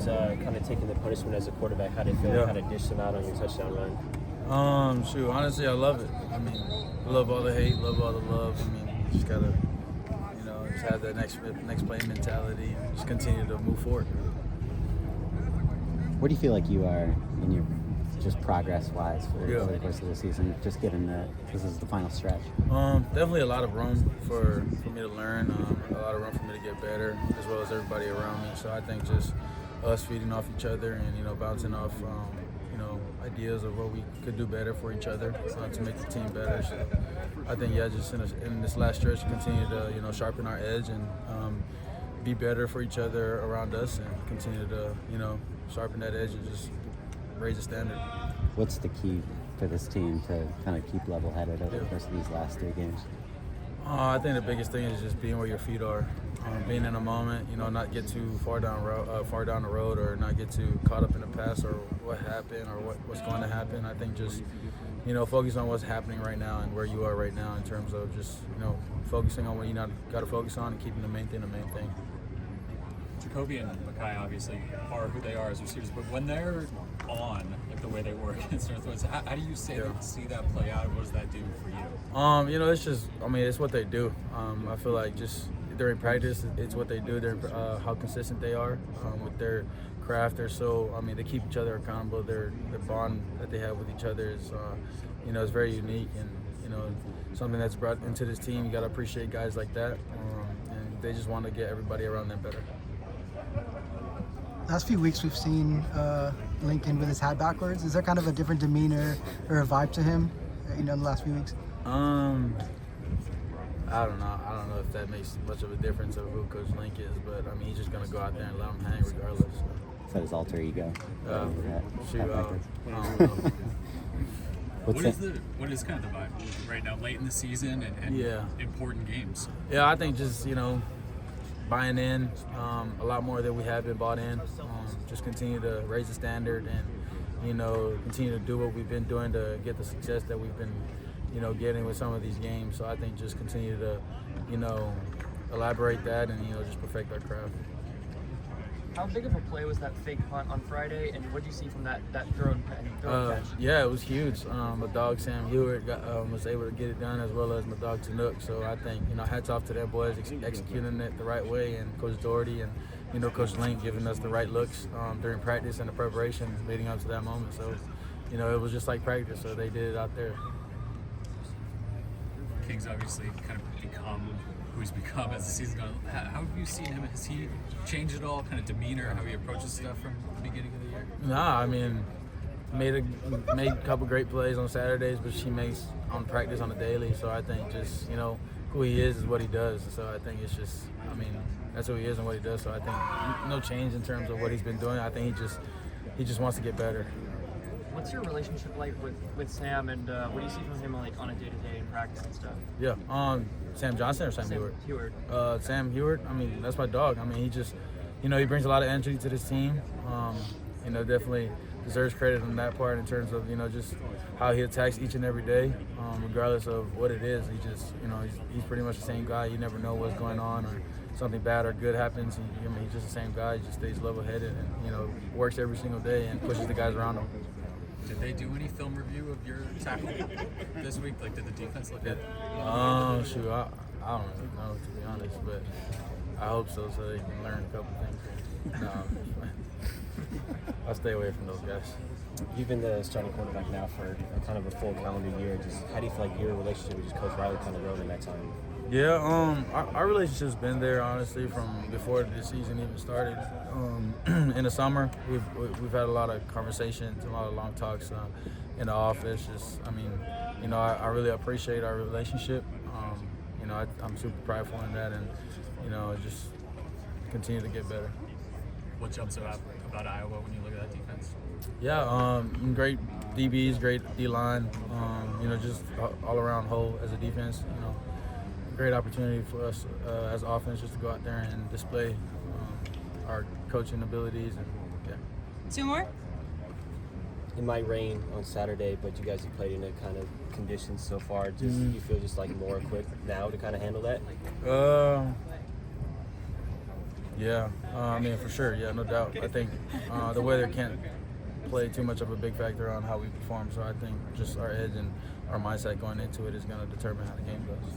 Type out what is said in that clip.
always kind of taking the punishment as a quarterback. How did it feel kind of dishing out on your touchdown run? Shoot, honestly, I love it. I mean, I love all the hate, love all the love. I mean, you just gotta, just have that next play mentality and just continue to move forward. Where do you feel like you are in your just progress-wise over the course of the season, just given that this is the final stretch? Definitely a lot of room for me to learn, a lot of room for me to get better, as well as everybody around me. So I think just us feeding off each other and, bouncing off, ideas of what we could do better for each other to make the team better. So I think, just in this last stretch, continue to, sharpen our edge and be better for each other around us and continue to, sharpen that edge and just raise the standard. What's the key for this team to kind of keep level-headed over the course of these last 3 games? I think the biggest thing is just being where your feet are, being in a moment. Not get too far down the road, or not get too caught up in the past or what happened or what's going to happen. I think just focus on what's happening right now and where you are right now in terms of just focusing on what you got to focus on and keeping the main thing the main thing. Jacoby and Makai obviously are who they are as receivers, but when they're on, like the way they work against Northwoods, how do you see that play out? What does that do for you? It's just, it's what they do. I feel like just during practice, it's what they do. They're how consistent they are with their craft. They're so, they keep each other accountable. The bond that they have with each other is, is very unique and, something that's brought into this team. You got to appreciate guys like that, and they just want to get everybody around them better. Last few weeks we've seen Lincoln with his hat backwards. Is there kind of a different demeanor or a vibe to him, in the last few weeks? I don't know. I don't know if that makes much of a difference of who Coach Link is, but he's just gonna go out there and let him hang regardless. Is that his alter ego? I don't know. What is kind of the vibe right now, late in the season and important games? Yeah, I think just buying in a lot more than we have been bought in. Just continue to raise the standard and continue to do what we've been doing to get the success that we've been getting with some of these games. So I think just continue to elaborate that and just perfect our craft. How big of a play was that fake punt on Friday, and what did you see from that thrown catch? Yeah, it was huge. My dog Sam Hewitt was able to get it done, as well as my dog Chinook. So I think hats off to them boys executing it the right way, and Coach Doherty and Coach Link giving us the right looks during practice and the preparation leading up to that moment. So it was just like practice. So they did it out there. King's obviously kind of become who he's become as the season goes. How have you seen him? Has he changed at all, kind of demeanor, how he approaches stuff from the beginning of the year? Nah, made a couple great plays on Saturdays, but she makes on practice on a daily. So I think just who he is what he does. So I think it's just that's who he is and what he does. So I think no change in terms of what he's been doing. I think he just wants to get better. What's your relationship like with Sam, and what do you see from him on a day-to-day in practice and stuff? Yeah, Sam Johnson or Sam Hewitt? Hewitt. Sam Hewitt, that's my dog. He just, he brings a lot of energy to this team. Definitely deserves credit on that part in terms of, just how he attacks each and every day, regardless of what it is. He just, he's pretty much the same guy. You never know what's going on or something bad or good happens. He's just the same guy. He just stays level-headed and, works every single day and pushes the guys around him. Did they do any film review of your tackle this week? Like, did the defense look at it? Shoot, I don't really know, to be honest, but I hope so they can learn a couple things. No, I'll stay away from those guys. You've been the starting quarterback now for kind of a full calendar year. Just how do you feel like your relationship with Coach Riley kind of rode in that time? Yeah, our relationship's been there, honestly, from before the season even started. In the summer, we've had a lot of conversations, a lot of long talks in the office. Just, I really appreciate our relationship. I'm super prideful in that, and just continue to get better. What jumps out about Iowa when you look at that defense? Yeah, great DBs, great D-line. Just all around whole as a defense. Great opportunity for us as offense just to go out there and display our coaching abilities. And yeah. 2 more? It might rain on Saturday, but you guys have played in a kind of conditions so far. Just you feel just like more equipped now to kind of handle that? Yeah, I mean, for sure. Yeah, no doubt. I think the weather can't play too much of a big factor on how we perform. So I think just our edge and our mindset going into it is going to determine how the game goes.